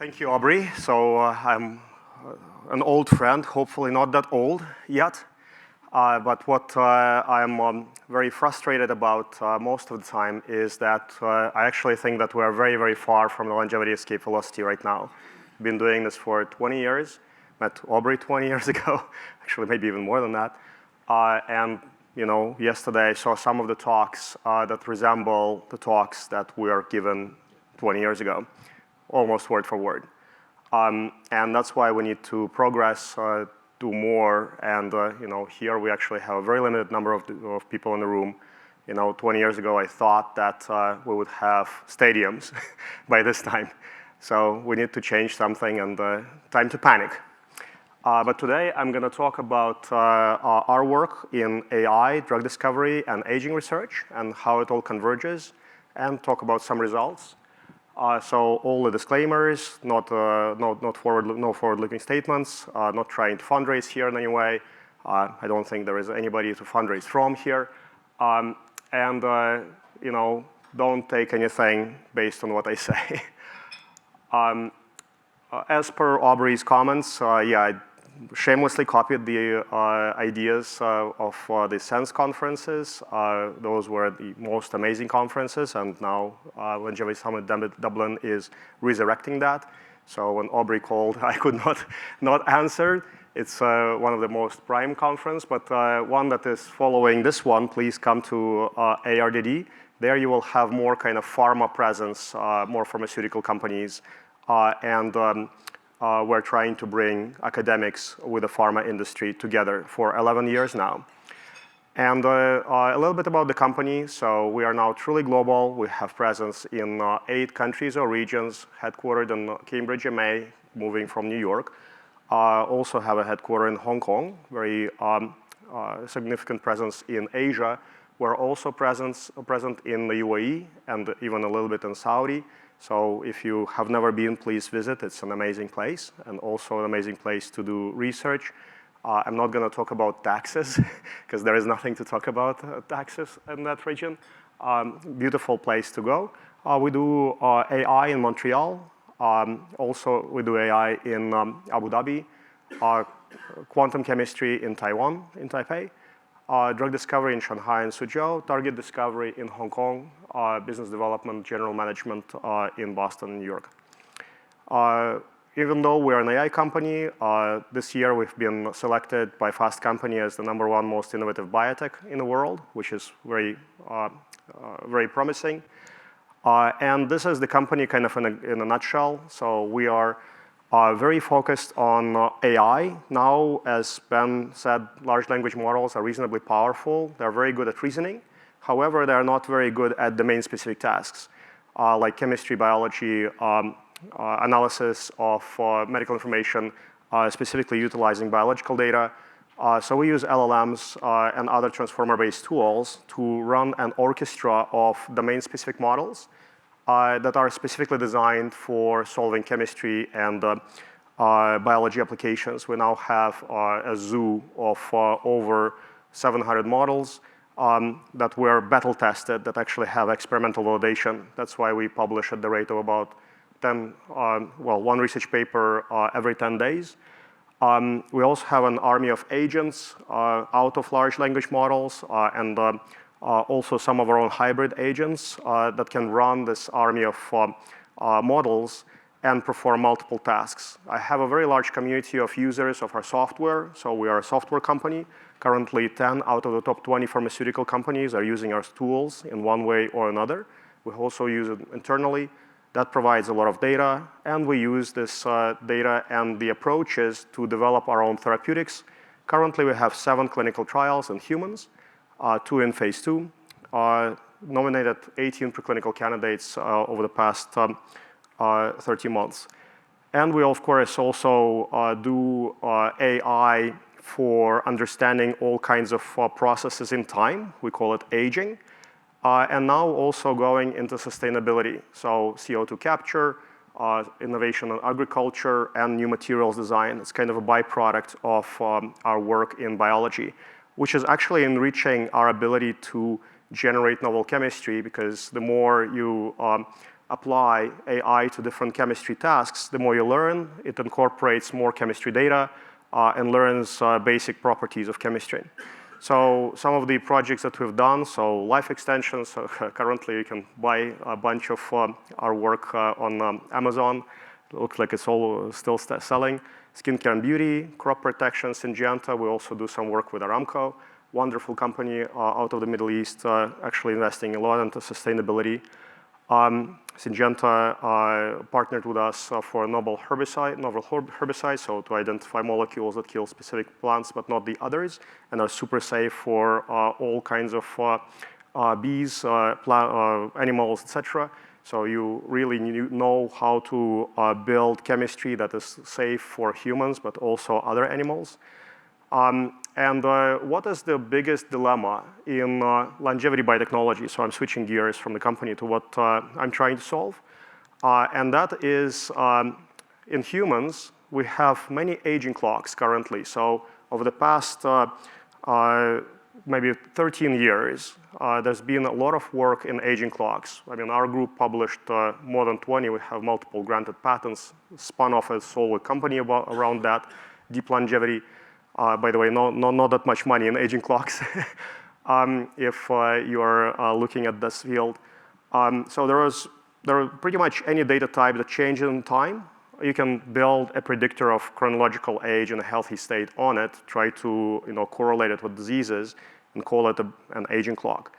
Thank you, Aubrey. So I'm an old friend, hopefully not that old yet. But what I'm very frustrated about most of the time is that I actually think that we're very, very far from the longevity escape velocity right now. Been doing this for 20 years. Met Aubrey 20 years ago, actually maybe even more than that. And yesterday I saw some of the talks that resemble the talks that we were given 20 years ago, almost word for word. And that's why we need to progress, do more, and here we actually have a very limited number of people in the room. 20 years ago I thought that we would have stadiums by this time. So we need to change something, and time to panic. But today I'm going to talk about our work in AI, drug discovery, and aging research, and how it all converges, and talk about some results. So all the disclaimers, no forward-looking statements, not trying to fundraise here in any way. I don't think there is anybody to fundraise from here. Don't take anything based on what I say. As per Aubrey's comments, I shamelessly copied the ideas of the Sense conferences. Those were the most amazing conferences, and now Longevity Summit Dublin is resurrecting that. So when Aubrey called, I could not answer. It's one of the most prime conference, but one that is following this one, please come to ARDD. There you will have more kind of pharma presence, more pharmaceutical companies, and we're trying to bring academics with the pharma industry together for 11 years now. And a little bit about the company. So we are now truly global. We have presence in 8 countries or regions, headquartered in Cambridge, MA, moving from New York. Also have a headquarter in Hong Kong, very significant presence in Asia. We're also present in the UAE and even a little bit in Saudi. So if you have never been, please visit. It's an amazing place, and also an amazing place to do research. I'm not going to talk about taxes, because there is nothing to talk about taxes in that region. Beautiful place to go. We do AI in Montreal. Also, we do AI in Abu Dhabi, quantum chemistry in Taiwan, in Taipei, drug discovery in Shanghai and Suzhou, target discovery in Hong Kong, business development, general management in Boston, New York. Even though we're an AI company, this year we've been selected by Fast Company as the #1 most innovative biotech in the world, which is very, very promising. And this is the company kind of in a nutshell. So we are very focused on AI. Now, as Ben said, large language models are reasonably powerful. They're very good at reasoning. However, they're not very good at domain-specific tasks, like chemistry, biology, analysis of medical information, specifically utilizing biological data. So we use LLMs and other transformer-based tools to run an orchestra of domain-specific models that are specifically designed for solving chemistry and biology applications. We now have a zoo of over 700 models that were battle tested, that actually have experimental validation. That's why we publish at the rate of about 1 research paper every 10 days. We also have an army of agents out of large language models, and also some of our own hybrid agents that can run this army of models and perform multiple tasks. I have a very large community of users of our software. So we are a software company. Currently, 10 out of the top 20 pharmaceutical companies are using our tools in one way or another. We also use it internally. That provides a lot of data, and we use this data and the approaches to develop our own therapeutics. Currently, we have 7 clinical trials in humans, 2 in phase 2, nominated 18 preclinical candidates over the past 30 months. And we, of course, also do AI for understanding all kinds of processes in time. We call it aging. And now also going into sustainability. So CO2 capture, innovation in agriculture, and new materials design. It's kind of a byproduct of our work in biology, which is actually enriching our ability to generate novel chemistry, because the more you apply AI to different chemistry tasks, the more you learn. It incorporates more chemistry data and learns basic properties of chemistry. So some of the projects that we've done, so life extensions, so currently you can buy a bunch of our work on Amazon. It looks like it's all still selling. Skincare and beauty, crop protection, Syngenta. We also do some work with Aramco, wonderful company out of the Middle East, actually investing a lot into sustainability. Syngenta partnered with us for a novel herbicide, so to identify molecules that kill specific plants but not the others, and are super safe for all kinds of bees, animals, etc. So you really know how to build chemistry that is safe for humans but also other animals. And what is the biggest dilemma in longevity biotechnology? So I'm switching gears from the company to what I'm trying to solve. And that is, in humans, we have many aging clocks currently. So over the past maybe 13 years, there's been a lot of work in aging clocks. I mean, our group published more than 20. We have multiple granted patents, spun off a solo company around that, deep longevity. By the way, not that much money in aging clocks if you are looking at this field. So there are pretty much any data type that changes in time. You can build a predictor of chronological age in a healthy state on it, try to correlate it with diseases, and call it an aging clock.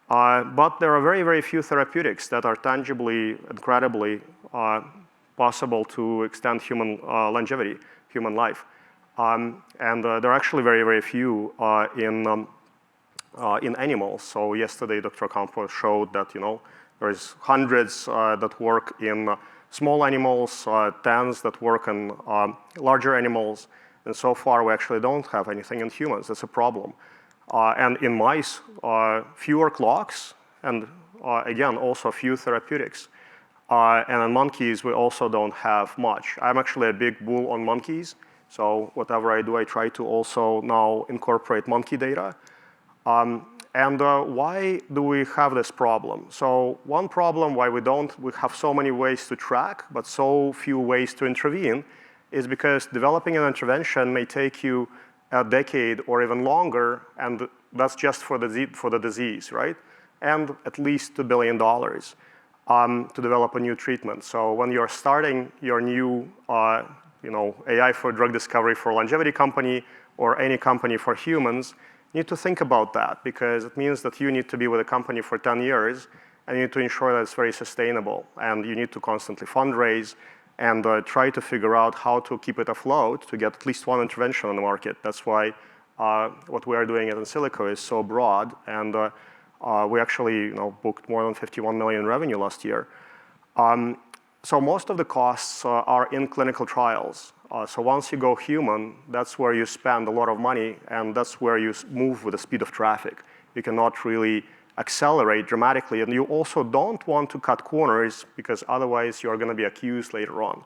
But there are very, very few therapeutics that are tangibly, incredibly possible to extend human longevity, human life. And there are actually very, very few in animals. So yesterday, Dr. Campos showed that there's hundreds that work in small animals, tens that work in larger animals, and so far we actually don't have anything in humans. That's a problem. And in mice, fewer clocks, and again, also few therapeutics. And in monkeys, we also don't have much. I'm actually a big bull on monkeys. So whatever I do, I try to also now incorporate monkey data. And why do we have this problem? So one problem why we have so many ways to track, but so few ways to intervene, is because developing an intervention may take you a decade or even longer, and that's just for the disease, right? And at least $2 billion to develop a new treatment. So when you're starting your new AI for drug discovery for longevity company or any company for humans, you need to think about that, because it means that you need to be with a company for 10 years and you need to ensure that it's very sustainable, and you need to constantly fundraise and try to figure out how to keep it afloat to get at least one intervention on the market. That's why what we are doing at Insilico is so broad, and we actually booked more than 51 million in revenue last year. So most of the costs are in clinical trials. So once you go human, that's where you spend a lot of money, and that's where you move with the speed of traffic. You cannot really accelerate dramatically, and you also don't want to cut corners, because otherwise you're going to be accused later on.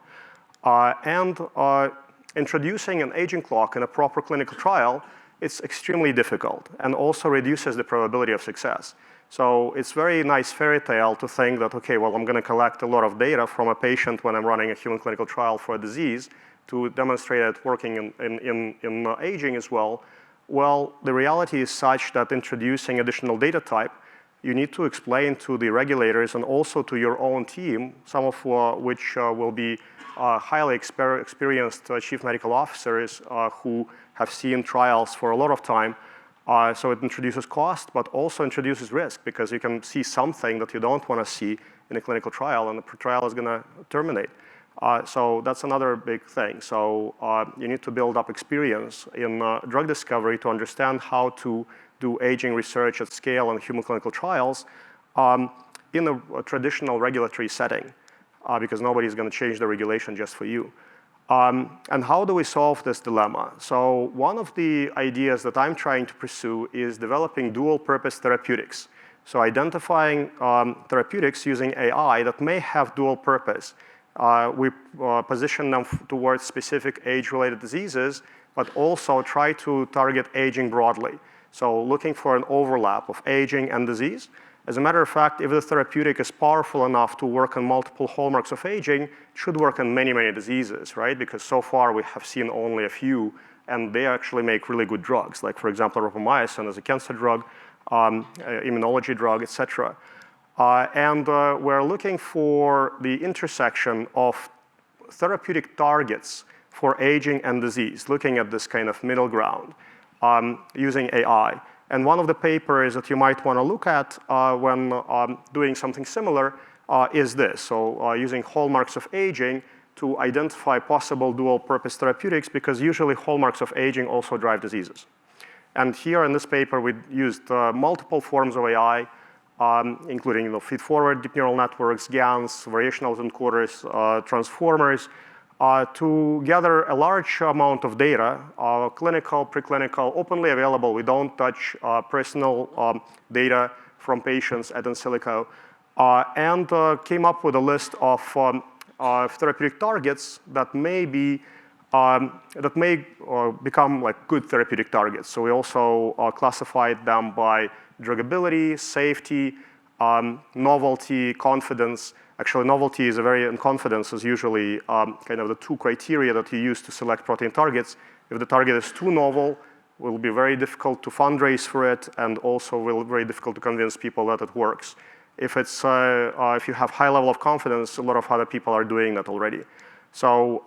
Introducing an aging clock in a proper clinical trial, it's extremely difficult and also reduces the probability of success. So it's very nice fairy tale to think that, okay, well, I'm going to collect a lot of data from a patient when I'm running a human clinical trial for a disease to demonstrate it working in aging as well. Well, the reality is such that introducing additional data type, you need to explain to the regulators and also to your own team, some of which will be highly experienced chief medical officers who have seen trials for a lot of time. So it introduces cost, but also introduces risk, because you can see something that you don't want to see in a clinical trial, and the trial is going to terminate. So that's another big thing. So you need to build up experience in drug discovery to understand how to do aging research at scale in human clinical trials in a traditional regulatory setting, because nobody's going to change the regulation just for you. And how do we solve this dilemma? So one of the ideas that I'm trying to pursue is developing dual-purpose therapeutics. So identifying therapeutics using AI that may have dual purpose. We position them towards specific age-related diseases, but also try to target aging broadly. So looking for an overlap of aging and disease. As a matter of fact, if the therapeutic is powerful enough to work on multiple hallmarks of aging, it should work on many, many diseases, right? Because so far we have seen only a few, and they actually make really good drugs. Like, for example, rapamycin is a cancer drug, immunology drug, et cetera. We're looking for the intersection of therapeutic targets for aging and disease, looking at this kind of middle ground using AI. And one of the papers that you might want to look at when doing something similar is this. So using hallmarks of aging to identify possible dual-purpose therapeutics, because usually hallmarks of aging also drive diseases. And here in this paper, we used multiple forms of AI, including feed-forward deep neural networks, GANs, variational encoders, transformers, to gather a large amount of data, clinical, preclinical, openly available. We don't touch personal data from patients at in silico, and came up with a list of therapeutic targets that may become like good therapeutic targets. So we also classified them by druggability, safety, novelty, confidence. Actually, novelty is and confidence is usually kind of the two criteria that you use to select protein targets. If the target is too novel, it will be very difficult to fundraise for it, and also will be very difficult to convince people that it works. If you have high level of confidence, a lot of other people are doing that already. So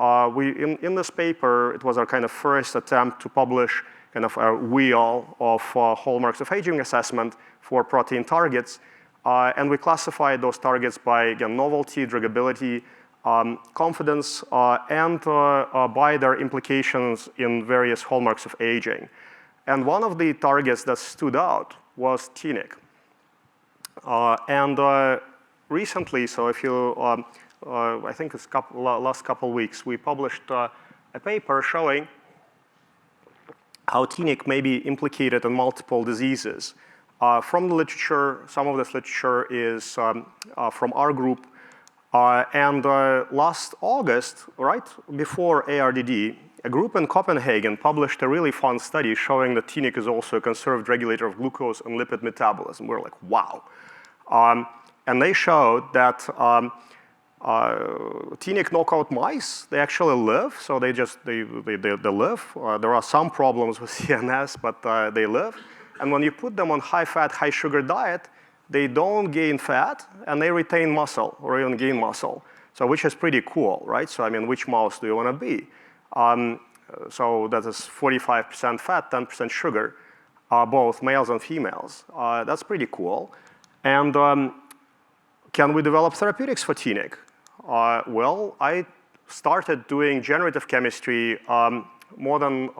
in this paper, it was our kind of first attempt to publish kind of a wheel of hallmarks of aging assessment for protein targets. And we classified those targets by, again, novelty, druggability, confidence, and by their implications in various hallmarks of aging. And one of the targets that stood out was TNIC. Recently, so if you, I think it's last couple weeks, we published a paper showing how TNIC may be implicated in multiple diseases. From the literature, some of this literature is from our group. Last August, right before ARDD, a group in Copenhagen published a really fun study showing that TNIC is also a conserved regulator of glucose and lipid metabolism. We're like, wow. And they showed that TNIC knockout mice, they actually live, so they live. There are some problems with CNS, but they live. And when you put them on high-fat, high-sugar diet, they don't gain fat, and they retain muscle, or even gain muscle. So which is pretty cool, right? So I mean, which mouse do you want to be? So that is 45% fat, 10% sugar, both males and females. That's pretty cool. And can we develop therapeutics for TNIC? Well, I started doing generative chemistry more than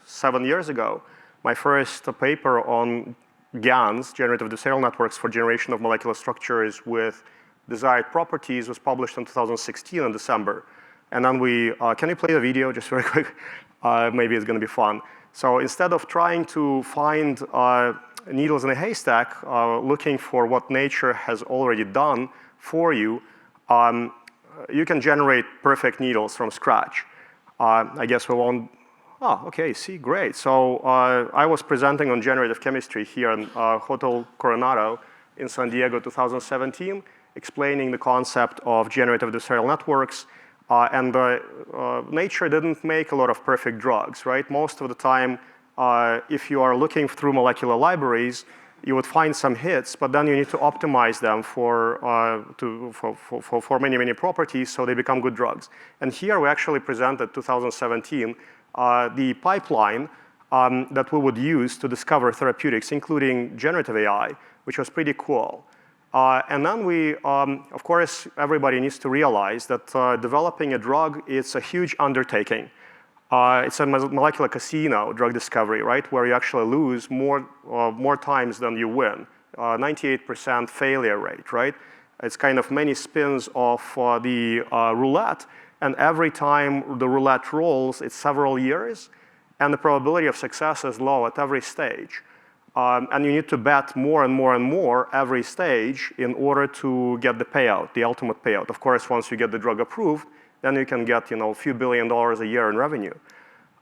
7 years ago. My first paper on GANs, generative adversarial networks for generation of molecular structures with desired properties, was published in 2016 in December. And then can you play the video just very quick? Maybe it's going to be fun. So instead of trying to find needles in a haystack, looking for what nature has already done for you, you can generate perfect needles from scratch. I guess we won't. Oh, okay, see, great. So I was presenting on generative chemistry here in Hotel Coronado in San Diego 2017, explaining the concept of generative adversarial networks. Nature didn't make a lot of perfect drugs, right? Most of the time, if you are looking through molecular libraries, you would find some hits, but then you need to optimize them for many, many properties so they become good drugs. And here we actually presented 2017 the pipeline that we would use to discover therapeutics, including generative AI, which was pretty cool. And then of course, everybody needs to realize that developing a drug is a huge undertaking. It's a molecular casino, drug discovery, right, where you actually lose more times than you win. 98% failure rate, right? It's kind of many spins of the roulette. And every time the roulette rolls, it's several years, and the probability of success is low at every stage. And you need to bet more and more and more every stage in order to get the payout, the ultimate payout. Of course, once you get the drug approved, then you can get a few $1 billion a year in revenue.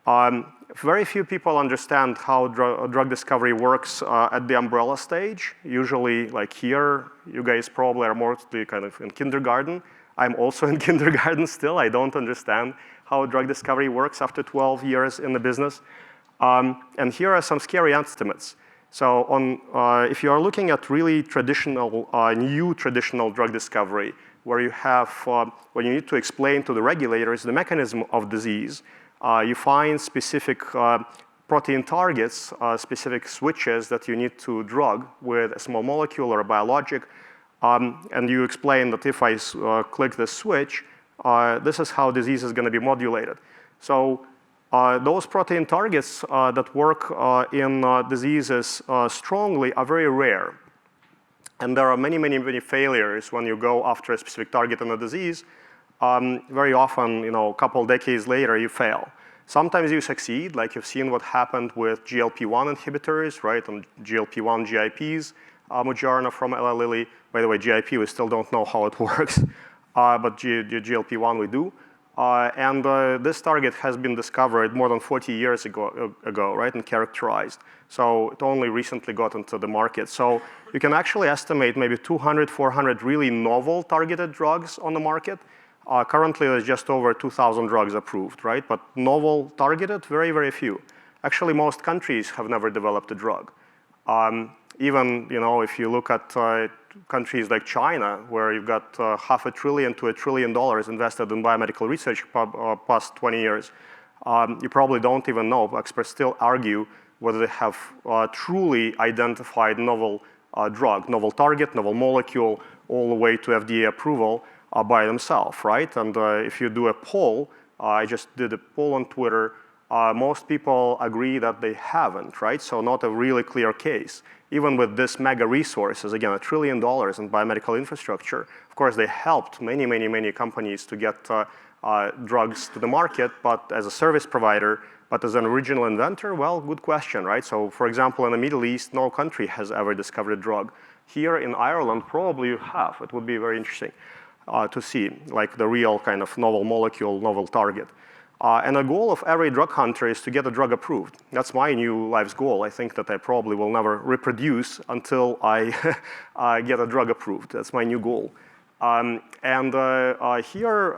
Very few people understand how drug discovery works at the umbrella stage. Usually, like here, you guys probably are mostly kind of in kindergarten. I'm also in kindergarten still. I don't understand how drug discovery works after 12 years in the business. And here are some scary estimates. So if you are looking at really traditional, new traditional drug discovery, where you have, when you need to explain to the regulators the mechanism of disease, you find specific protein targets, specific switches that you need to drug with a small molecule or a biologic, and you explain that if I click this switch, this is how disease is going to be modulated. So those protein targets that work in diseases strongly are very rare. And there are many, many, many failures when you go after a specific target in a disease. Very often, a couple decades later, you fail. Sometimes you succeed, like you've seen what happened with GLP-1 inhibitors, right, and GLP-1 GIPs, Moderna from Eli Lilly. By the way, GIP, we still don't know how it works, but GLP-1 we do. This target has been discovered more than 40 years ago, right, and characterized. So it only recently got into the market. So you can actually estimate maybe 200, 400 really novel targeted drugs on the market. Currently, there's just over 2,000 drugs approved, right? But novel targeted, very, very few. Actually, most countries have never developed a drug. Even, if you look at countries like China, where you've got $500 billion to $1 trillion invested in biomedical research past 20 years, you probably don't even know. Experts still argue whether they have truly identified novel drug, novel target, novel molecule, all the way to FDA approval by themselves, right? And if you do a poll, I just did a poll on Twitter, most people agree that they haven't, right? So not a really clear case. Even with this mega resources, again, $1 trillion in biomedical infrastructure, of course, they helped many, many, many companies to get drugs to the market, but as a service provider, but as an original inventor, well, good question, right? So for example, in the Middle East, no country has ever discovered a drug. Here in Ireland, probably you have. It would be very interesting to see, like the real kind of novel molecule, novel target. And the goal of every drug hunter is to get a drug approved. That's my new life's goal. I think that I probably will never reproduce until I get a drug approved. That's my new goal. Here,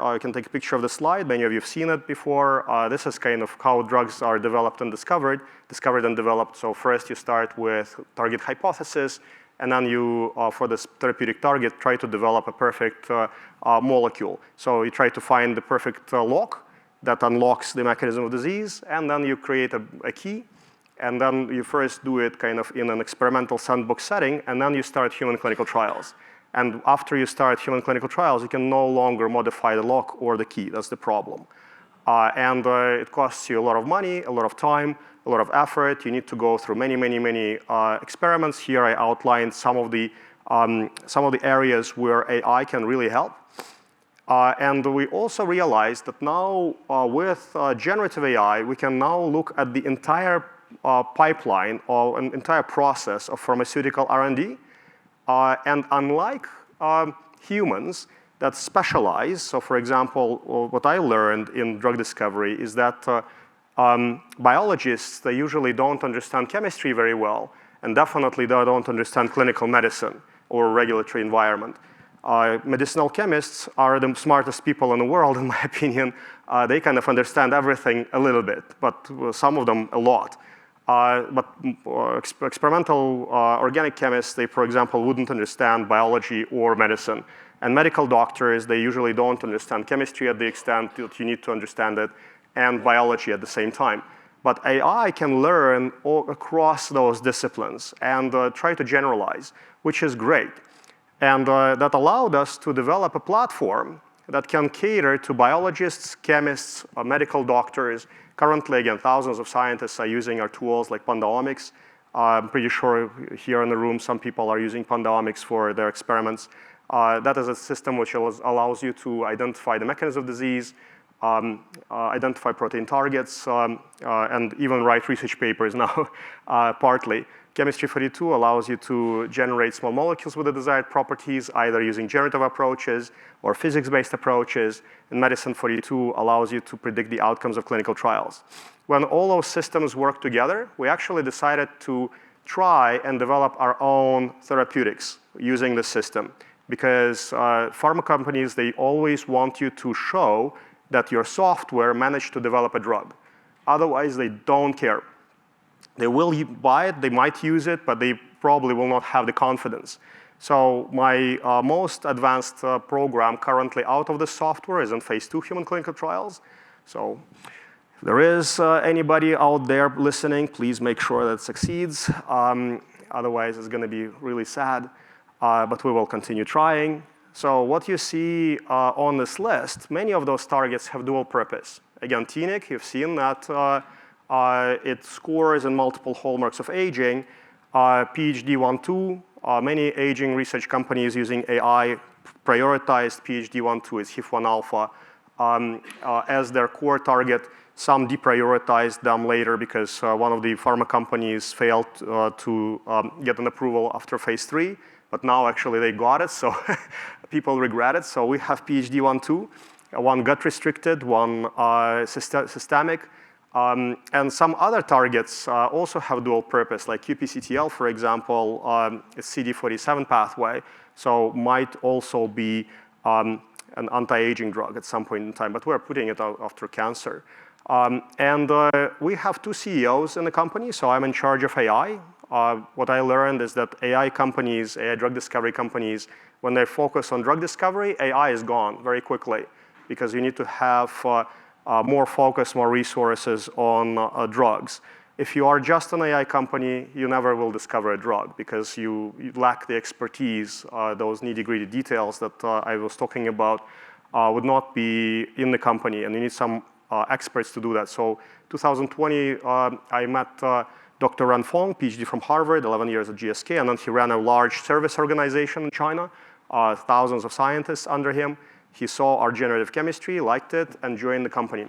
I can take a picture of the slide. Many of you have seen it before. This is kind of how drugs are developed and discovered and developed. So first you start with target hypothesis, and then you, for this therapeutic target, try to develop a perfect molecule. So you try to find the perfect lock that unlocks the mechanism of disease, and then you create a key, and then you first do it kind of in an experimental sandbox setting, and then you start human clinical trials. And after you start human clinical trials, you can no longer modify the lock or the key. That's the problem. It costs you a lot of money, a lot of time, a lot of effort. You need to go through many, many, many experiments. Here I outlined some of the areas where AI can really help. And we also realized that now with generative AI, we can now look at the entire pipeline or an entire process of pharmaceutical R&D. And unlike humans that specialize, so for example, what I learned in drug discovery is that biologists, they usually don't understand chemistry very well, and definitely they don't understand clinical medicine or regulatory environment. Medicinal chemists are the smartest people in the world, in my opinion. They kind of understand everything a little bit, but some of them a lot. But experimental organic chemists, they, for example, wouldn't understand biology or medicine. And medical doctors, they usually don't understand chemistry at the extent that you need to understand it, and biology at the same time. But AI can learn all across those disciplines and try to generalize, which is great. And that allowed us to develop a platform that can cater to biologists, chemists, medical doctors. Currently, again, thousands of scientists are using our tools like Pandaomics. I'm pretty sure here in the room, some people are using Pandaomics for their experiments. That is a system which allows you to identify the mechanism of disease, identify protein targets, and even write research papers now, partly. Chemistry 42 allows you to generate small molecules with the desired properties, either using generative approaches or physics-based approaches. And Medicine 42 allows you to predict the outcomes of clinical trials. When all those systems work together, we actually decided to try and develop our own therapeutics using the system. Because pharma companies, they always want you to show that your software managed to develop a drug. Otherwise, they don't care. They will buy it, they might use it, but they probably will not have the confidence. So my most advanced program currently out of the software is in phase 2 human clinical trials. So if there is anybody out there listening, please make sure that it succeeds. Otherwise, it's going to be really sad, but we will continue trying. So what you see on this list, many of those targets have dual purpose. Again, TNIC, you've seen that it scores in multiple hallmarks of aging. PhD 1-2, many aging research companies using AI prioritized PhD 1-2 as HIF1 alpha as their core target. Some deprioritized them later because one of the pharma companies failed to get an approval after phase 3. But now actually they got it, so people regret it. So we have PhD 1-2, one gut restricted, one systemic. And some other targets also have dual purpose, like QPCTL, for example, is CD47 pathway, so might also be an anti-aging drug at some point in time, but we're putting it out after cancer. And we have 2 CEOs in the company, so I'm in charge of AI. What I learned is that AI companies, AI drug discovery companies, when they focus on drug discovery, AI is gone very quickly because you need to have more focus, more resources on drugs. If you are just an AI company, you never will discover a drug because you lack the expertise, those nitty-gritty details that I was talking about would not be in the company, and you need some experts to do that. So 2020, I met Dr. Ren Fong, PhD from Harvard, 11 years at GSK, and then he ran a large service organization in China, thousands of scientists under him. He saw our generative chemistry, liked it, and joined the company.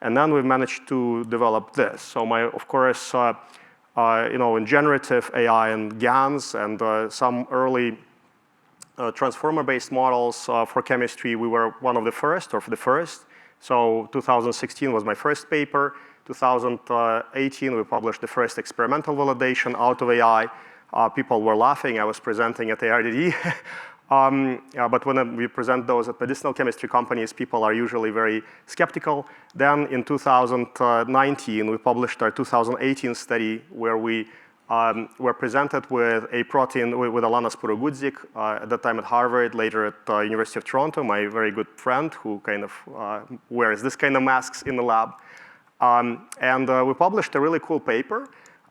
And then we managed to develop this. So of course, in generative AI and GANs and some early transformer-based models for chemistry, we were one of the first, or the first. So 2016 was my first paper. 2018, we published the first experimental validation out of AI. People were laughing. I was presenting at ARDD. But when we present those at medicinal chemistry companies, people are usually very skeptical. Then in 2019, we published our 2018 study where we were presented with a protein with Alana Spurogudzik, at that time at Harvard, later at University of Toronto, my very good friend who kind of wears this kind of masks in the lab. And we published a really cool paper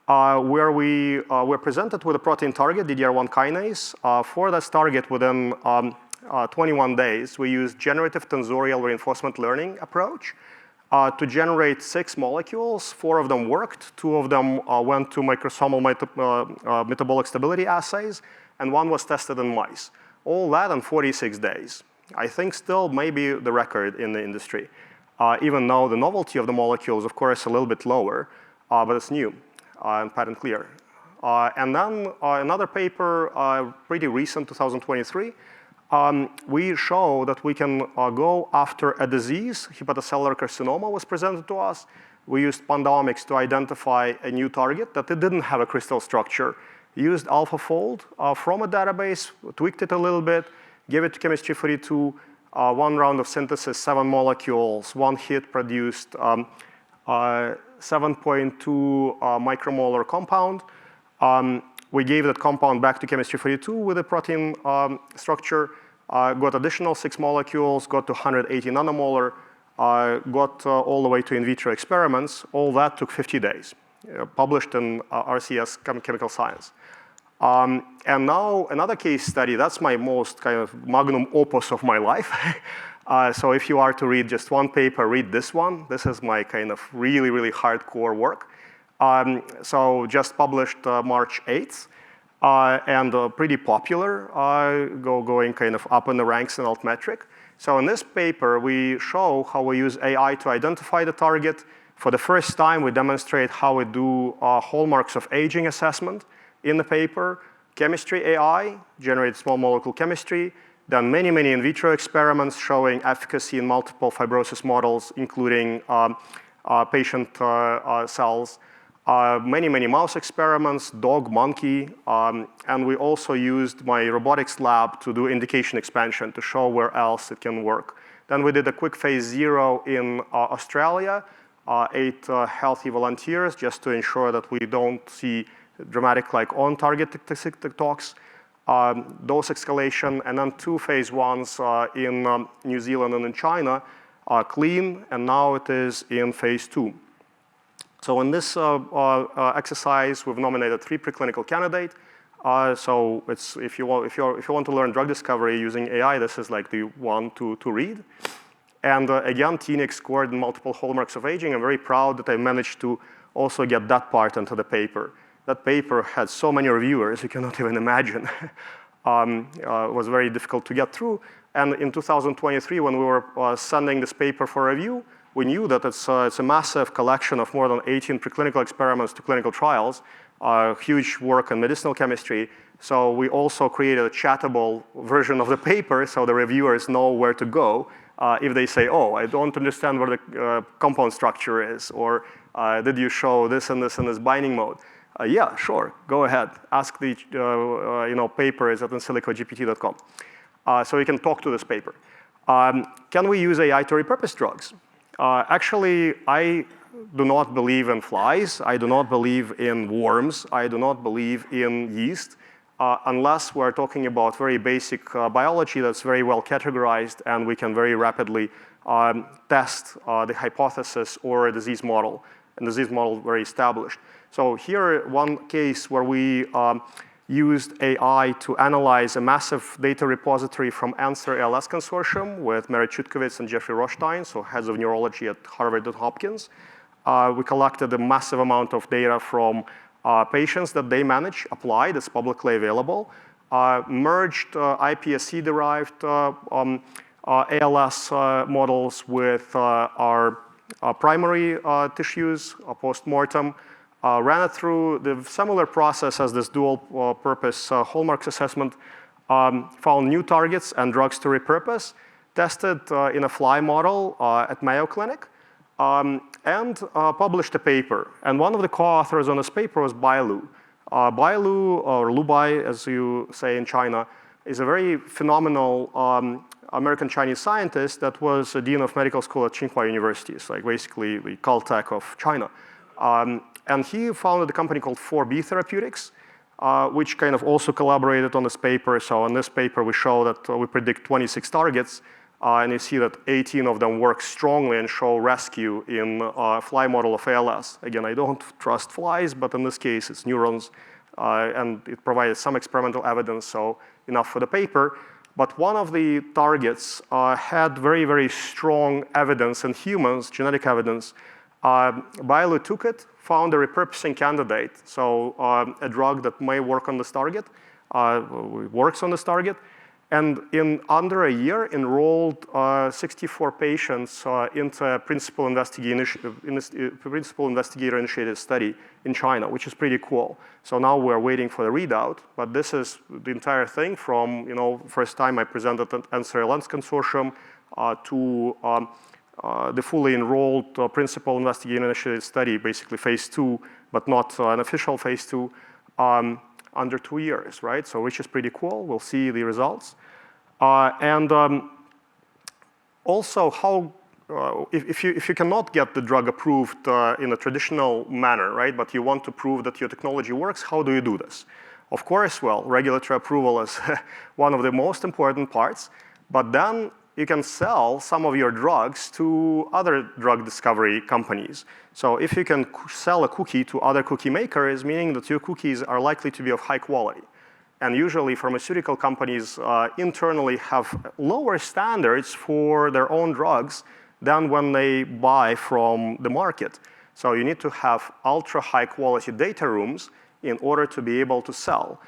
where we were presented with a protein target, DDR1 kinase. For this target, within 21 days, we used generative tensorial reinforcement learning approach to generate 6 molecules. 4 of them worked. 2 of them went to microsomal metabolic stability assays, and 1 was tested in mice. All that in 46 days. I think still maybe the record in the industry, even though the novelty of the molecule is, of course, a little bit lower, but it's new. And patent clear. And then another paper, pretty recent, 2023, we show that we can go after a disease. Hepatocellular carcinoma was presented to us. We used pandomics to identify a new target that it didn't have a crystal structure. Used AlphaFold from a database, tweaked it a little bit, gave it to Chemistry 42, 1 round of synthesis, 7 molecules, 1 hit produced 7.2 micromolar compound. We gave that compound back to Chemistry 42 with a protein structure, got additional 6 molecules, got to 180 nanomolar, got all the way to in vitro experiments. All that took 50 days, published in RCS Chemical Science. And now another case study, that's my most kind of magnum opus of my life. So if you are to read just one paper, read this one. This is my kind of really, really hardcore work. So just published March 8th, and pretty popular, going kind of up in the ranks in altmetric. So in this paper, we show how we use AI to identify the target. For the first time, we demonstrate how we do hallmarks of aging assessment. in the paper, chemistry AI, generated small molecule chemistry, then many, many in vitro experiments showing efficacy in multiple fibrosis models, including patient cells, many, many mouse experiments, dog, monkey, and we also used my robotics lab to do indication expansion to show where else it can work. Then we did a quick phase 0 in Australia, 8 healthy volunteers, just to ensure that we don't see dramatic on-target tox. Dose escalation, and then 2 phase 1s in New Zealand and in China are clean, and now it is in phase 2. So in this exercise, we've nominated 3 preclinical candidates. So it's, if you want to learn drug discovery using AI, this is like the one to read. And again, TNIC scored in multiple hallmarks of aging. I'm very proud that I managed to also get that part into the paper. That paper had so many reviewers, you cannot even imagine. It was very difficult to get through. And in 2023, when we were sending this paper for review, we knew that it's a massive collection of more than 18 preclinical experiments to clinical trials, huge work in medicinal chemistry. So we also created a chattable version of the paper so the reviewers know where to go if they say, oh, I don't understand where the compound structure is, or did you show this and this and this binding mode? Yeah, sure, go ahead. Ask the paper is at insilicogpt.com. So you can talk to this paper. Can we use AI to repurpose drugs? Actually, I do not believe in flies. I do not believe in worms. I do not believe in yeast, unless we're talking about very basic biology that's very well categorized and we can very rapidly test the hypothesis or a disease model, and disease model very established. So here, one case where we used AI to analyze a massive data repository from Answer ALS Consortium with Mary Chutkovitz and Jeffrey Rothstein, so heads of neurology at Harvard and Hopkins. We collected a massive amount of data from patients that they manage, applied, it's publicly available, merged iPSC-derived ALS models with our primary tissues, post-mortem, ran it through the similar process as this dual-purpose hallmarks assessment, found new targets and drugs to repurpose, tested in a fly model at Mayo Clinic, and published a paper. And one of the co-authors on this paper was Bai Lu. Bai Lu, or Lu Bai, as you say in China, is a very phenomenal American Chinese scientist that was a dean of medical school at Tsinghua University. It's like basically the Caltech of China. And he founded a company called 4B Therapeutics, which kind of also collaborated on this paper. So in this paper, we show that we predict 26 targets, and you see that 18 of them work strongly and show rescue in a fly model of ALS. Again, I don't trust flies, but in this case, it's neurons, and it provided some experimental evidence, so enough for the paper. But one of the targets had very, very strong evidence in humans, genetic evidence. Bai Lu took it, found a repurposing candidate, so a drug that may work on this target, works on this target, and in under a year enrolled 64 patients into a principal investigator-initiated study in China, which is pretty cool. So now we're waiting for the readout, but this is the entire thing from, first time I presented at Answer ALS Consortium to the fully enrolled principal investigator-initiated study, basically phase 2, but not an official phase 2, under 2 years, right? So which is pretty cool. We'll see the results. Also, how if you cannot get the drug approved in a traditional manner, right? But you want to prove that your technology works, how do you do this? Of course, well, regulatory approval is one of the most important parts, but then you can sell some of your drugs to other drug discovery companies. So if you can sell a cookie to other cookie makers, meaning that your cookies are likely to be of high quality. And usually pharmaceutical companies internally have lower standards for their own drugs than when they buy from the market. So you need to have ultra high quality data rooms in order to be able to sell.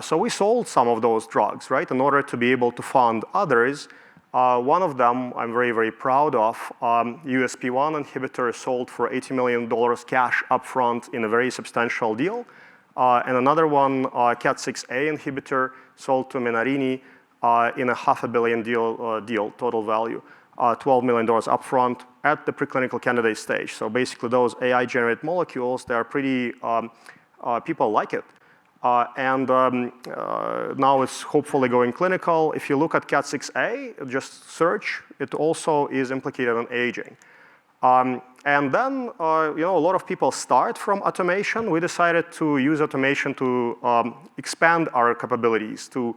So we sold some of those drugs, right, in order to be able to fund others. One of them I'm very, very proud of, USP1 inhibitor sold for $80 million cash upfront in a very substantial deal. and another one, KAT6A inhibitor, sold to Menarini in a $500 million deal total value, $12 million upfront at the preclinical candidate stage. So basically, those AI-generated molecules, they are pretty, people like it. Now it's hopefully going clinical. If you look at KAT6A, just search, it also is implicated in aging. And then, a lot of people start from automation. We decided to use automation to expand our capabilities, to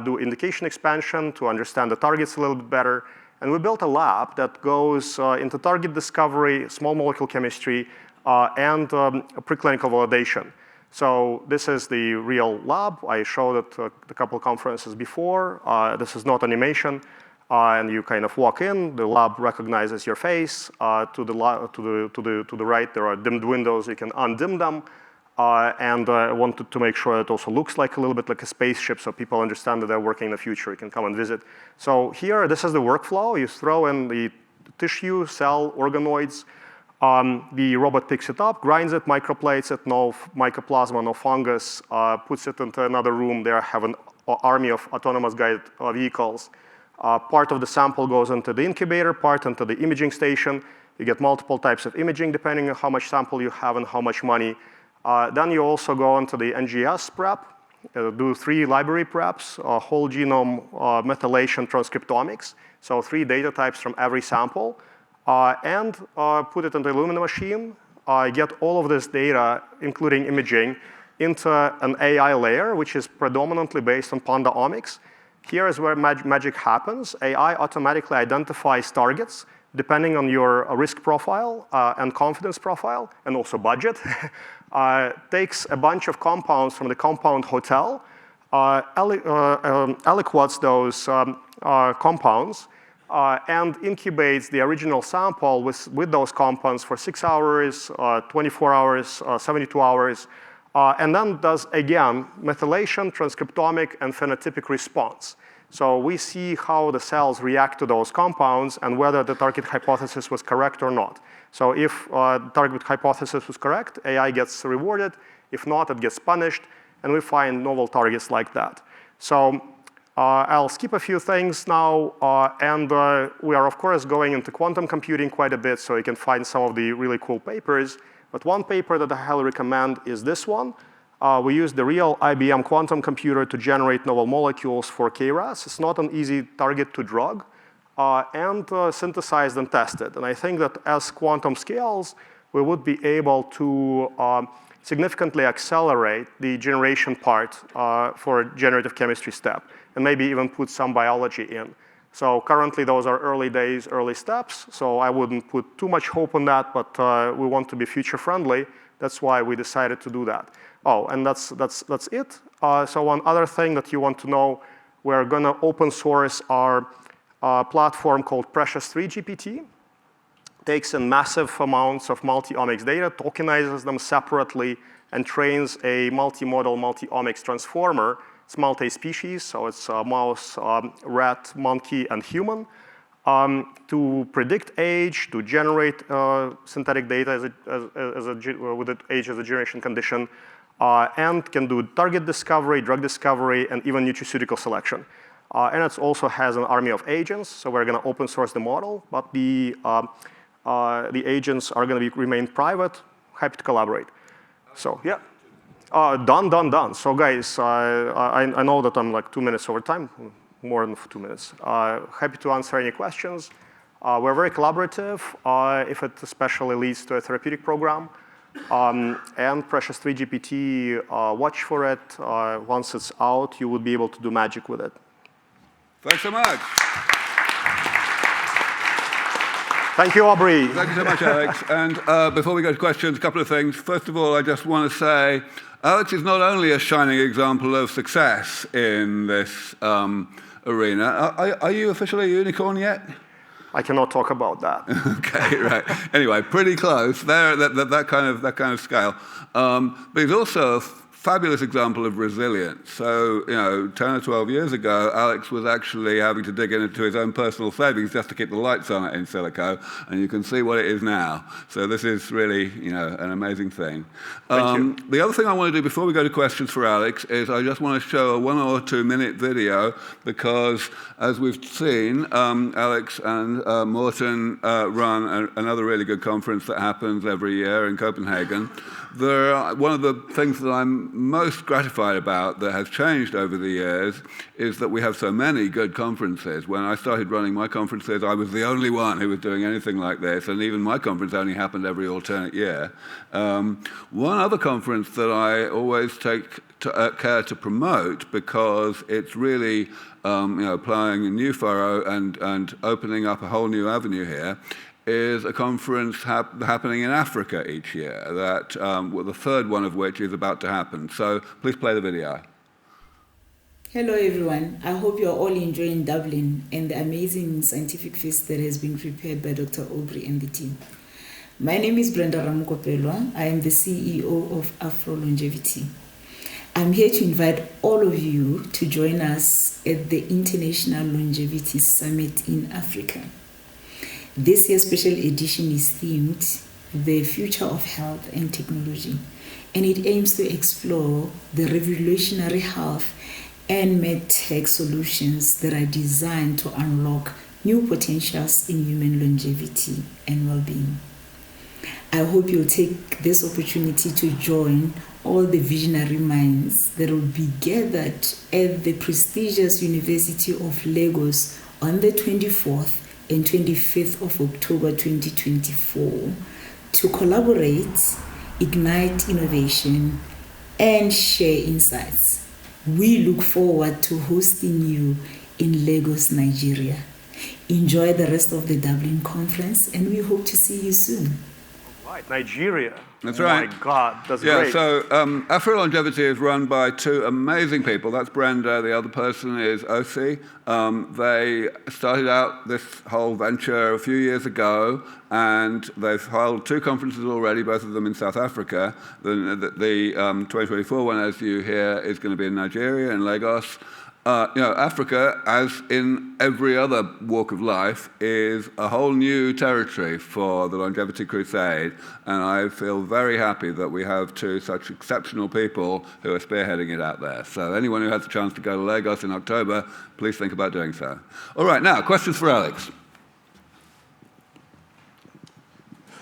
do indication expansion, to understand the targets a little bit better. And we built a lab that goes into target discovery, small molecule chemistry, and preclinical validation. So this is the real lab. I showed it at a couple of conferences before. This is not animation. And you kind of walk in, the lab recognizes your face. To the right, there are dimmed windows. You can undim them. And I wanted to make sure it also looks like a little bit like a spaceship so people understand that they're working in the future. You can come and visit. So here, this is the workflow. You throw in the tissue, cell, organoids. The robot picks it up, grinds it, microplates it, no mycoplasma, no fungus, puts it into another room. There have an army of autonomous guided vehicles. Part of the sample goes into the incubator, part into the imaging station. You get multiple types of imaging depending on how much sample you have and how much money. Then you also go into the NGS prep, do 3 library preps, whole genome methylation transcriptomics, so 3 data types from every sample, and put it in the Illumina machine, get all of this data, including imaging, into an AI layer, which is predominantly based on Pandaomics. Here is where magic happens. AI automatically identifies targets depending on your risk profile and confidence profile, and also budget. Takes a bunch of compounds from the compound hotel, aliquots those compounds, and incubates the original sample with those compounds for 6 hours, 24 hours, 72 hours, and then does, again, methylation, transcriptomic, and phenotypic response. So we see how the cells react to those compounds and whether the target hypothesis was correct or not. So if the target hypothesis was correct, AI gets rewarded. If not, it gets punished, and we find novel targets like that. So I'll skip a few things now, and we are, of course, going into quantum computing quite a bit, so you can find some of the really cool papers. But one paper that I highly recommend is this one. We used the real IBM quantum computer to generate novel molecules for KRAS. It's not an easy target to drug, and synthesized and tested. And I think that as quantum scales, we would be able to significantly accelerate the generation part for generative chemistry step, and maybe even put some biology in. So currently, those are early days, early steps. So I wouldn't put too much hope on that, but we want to be future friendly. That's why we decided to do that. Oh, and that's it. So one other thing that you want to know, we're going to open source our platform called Precious3GPT. Takes in massive amounts of multi-omics data, tokenizes them separately, and trains a multimodal multi-omics transformer. It's multi-species, so it's mouse, rat, monkey, and human, to predict age, to generate synthetic data with age as a generation condition, and can do target discovery, drug discovery, and even nutraceutical selection. And it also has an army of agents, so we're going to open source the model, but the agents are going to remain private. Happy to collaborate. So yeah, done. So guys, I know that I'm like 2 minutes over time, more than 2 minutes. Happy to answer any questions. We're very collaborative, if it especially leads to a therapeutic program. And Precious3GPT, watch for it. Once it's out, you will be able to do magic with it. Thanks so much. Thank you, Aubrey. Thank you so much, Alex. And before we go to questions, a couple of things. First of all, I just want to say, Alex is not only a shining example of success in this arena. Are you officially a unicorn yet? I cannot talk about that. Okay, right. Anyway, pretty close. There, that kind of scale. But he's also fabulous example of resilience. So, 10 or 12 years ago, Alex was actually having to dig into his own personal savings just to keep the lights on in silico, and you can see what it is now. So this is really, an amazing thing. Thank you. The other thing I want to do before we go to questions for Alex is I just want to show a 1 or 2 minute video because, as we've seen, Alex and Morten run another really good conference that happens every year in Copenhagen. One of the things that I'm most gratified about that has changed over the years is that we have so many good conferences. When I started running my conferences, I was the only one who was doing anything like this, and even my conference only happened every alternate year. One other conference that I always take care to promote because it's really ploughing a new furrow and opening up a whole new avenue here is a conference happening in Africa each year, the third one of which is about to happen. So please play the video. Hello everyone, I hope you're all enjoying Dublin and the amazing scientific feast that has been prepared by Dr. Aubrey and the team. My name is Brenda Ramukopelwa. I am the CEO of Afro Longevity. I'm here to invite all of you to join us at the International Longevity Summit in Africa. This year's special edition is themed The Future of Health and Technology, and it aims to explore the revolutionary health and medtech solutions that are designed to unlock new potentials in human longevity and well-being. I hope you'll take this opportunity to join all the visionary minds that will be gathered at the prestigious University of Lagos on the 24th and 25th of October 2024 to collaborate, ignite innovation, and share insights. We look forward to hosting you in Lagos, Nigeria. Enjoy the rest of the Dublin conference, and we hope to see you soon. Right, Nigeria. That's right. Oh my God, that's Yeah, great. so Afro Longevity is run by two amazing people. That's Brenda, the other person is Osi. They started out this whole venture a few years ago, and they've held 2 conferences already, both of them in South Africa. The 2024 one, as you hear, is going to be in Nigeria, in Lagos. Africa, as in every other walk of life, is a whole new territory for the Longevity Crusade, and I feel very happy that we have 2 such exceptional people who are spearheading it out there. So anyone who has the chance to go to Lagos in October, please think about doing so. All right, now, questions for Alex.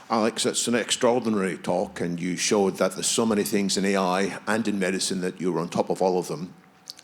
Alex, it's an extraordinary talk, and you showed that there's so many things in AI and in medicine that you're on top of all of them.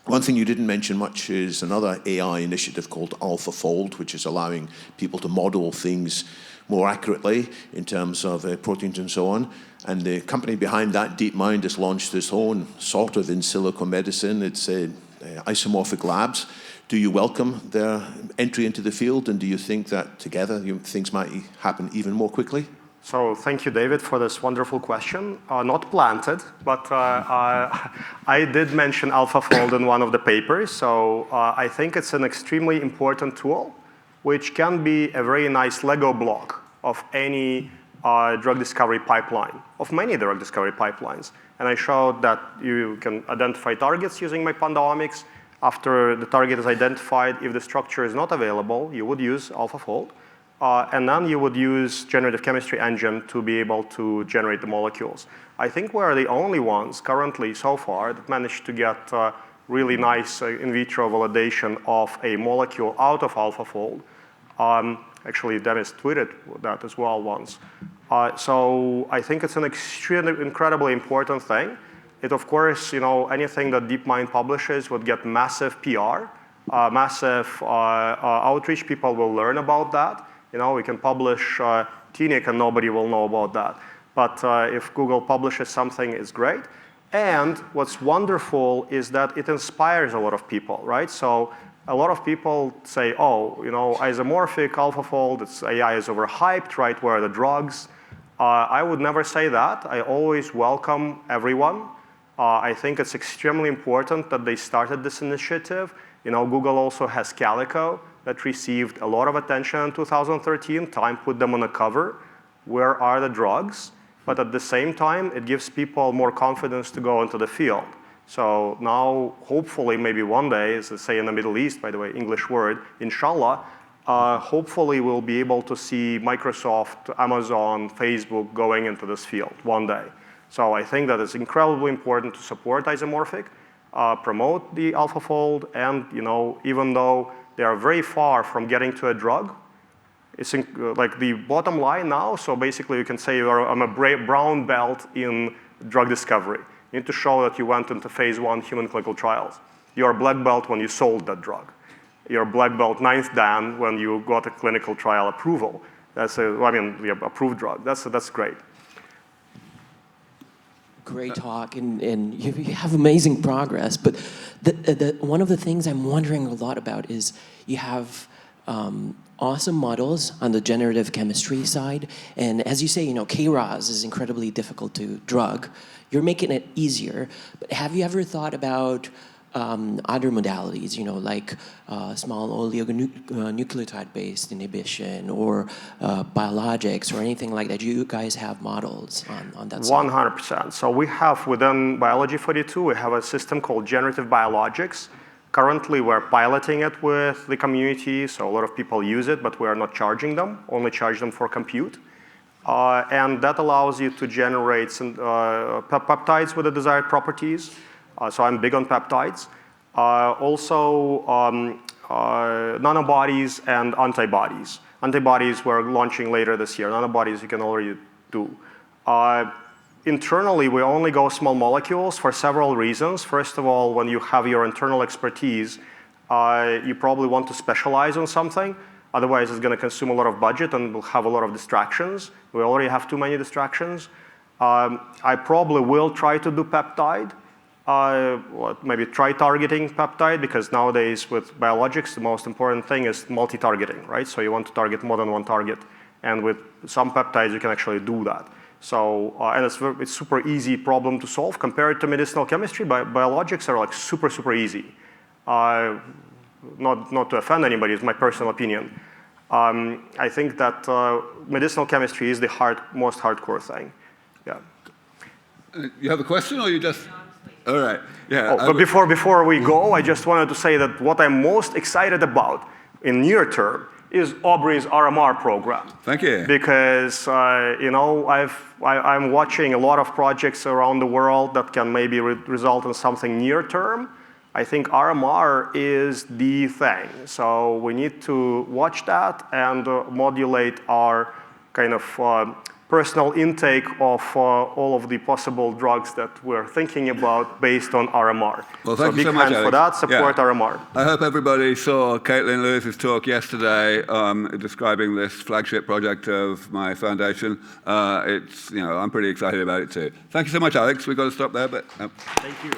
One thing you didn't mention much is another AI initiative called AlphaFold, which is allowing people to model things more accurately in terms of proteins and so on. And the company behind that, DeepMind, has launched its own sort of in silico medicine. It's Isomorphic Labs. Do you welcome their entry into the field, and do you think that together things might happen even more quickly? So thank you, David, for this wonderful question. Not planted, but I did mention AlphaFold in one of the papers. So I think it's an extremely important tool, which can be a very nice Lego block of any drug discovery pipeline, of many drug discovery pipelines. And I showed that you can identify targets using my pandomics. After the target is identified, if the structure is not available, you would use AlphaFold. And then you would use generative chemistry engine to be able to generate the molecules. I think we're the only ones currently so far that managed to get really nice in vitro validation of a molecule out of AlphaFold. Actually, Dennis tweeted that as well once. So I think it's an extremely, incredibly important thing. It, of course, anything that DeepMind publishes would get massive PR, massive outreach. People will learn about that. We can publish TNIC and nobody will know about that. But if Google publishes something, it's great. And what's wonderful is that it inspires a lot of people, right? So a lot of people say, isomorphic, AlphaFold, AI is overhyped, right? Where are the drugs? I would never say that. I always welcome everyone. I think it's extremely important that they started this initiative. Google also has Calico that received a lot of attention in 2013. Time put them on the cover. Where are the drugs? but at the same time, it gives people more confidence to go into the field. So now, hopefully, maybe one day, as they say in the Middle East, by the way, English word, inshallah, hopefully we'll be able to see Microsoft, Amazon, Facebook going into this field one day. So I think that it's incredibly important to support isomorphic, promote the AlphaFold, and even though they are very far from getting to a drug, it's like the bottom line now, so basically you can say I'm a brown belt in drug discovery. You need to show that you went into phase 1 human clinical trials. You're a black belt when you sold that drug. You're a black belt 9th Dan when you got a clinical trial approval. That's the approved drug. That's great. Great talk, and you have amazing progress. But one of the things I'm wondering a lot about is you have awesome models on the generative chemistry side, and as you say, KRAS is incredibly difficult to drug. You're making it easier, but have you ever thought about other modalities, like small oligonucleotide-based inhibition or biologics or anything like that? You guys have models on that side? 100%. So we have within Biology 42, we have a system called Generative Biologics. Currently, we're piloting it with the community, so a lot of people use it, but we are not charging them, only charge them for compute. And that allows you to generate peptides with the desired properties. So I'm big on peptides. Also, nanobodies and antibodies. Antibodies we're launching later this year. Nanobodies you can already do. Internally, we only go small molecules for several reasons. First of all, when you have your internal expertise, you probably want to specialize on something. Otherwise, it's going to consume a lot of budget and we'll have a lot of distractions. We already have too many distractions. I probably will try to do peptide. Maybe try targeting peptide, because nowadays with biologics, the most important thing is multi-targeting, right? So you want to target more than one target. And with some peptides, you can actually do that. So, and it's super easy problem to solve. Compared to medicinal chemistry, biologics are like super, super easy. Not to offend anybody, it's my personal opinion. I think that medicinal chemistry is the most hardcore thing. Yeah. You have a question, or you just? All right. Yeah. But before we go, I just wanted to say that what I'm most excited about in near term is Aubrey's RMR program. Thank you. Because I'm watching a lot of projects around the world that can maybe result in something near term. I think RMR is the thing. So we need to watch that and modulate our kind of personal intake of all of the possible drugs that we're thinking about based on RMR. Well, thank you so much, Alex. For that, support RMR. I hope everybody saw Caitlin Lewis's talk yesterday describing this flagship project of my foundation. I'm pretty excited about it too. Thank you so much, Alex. We've got to stop there, but. Thank you.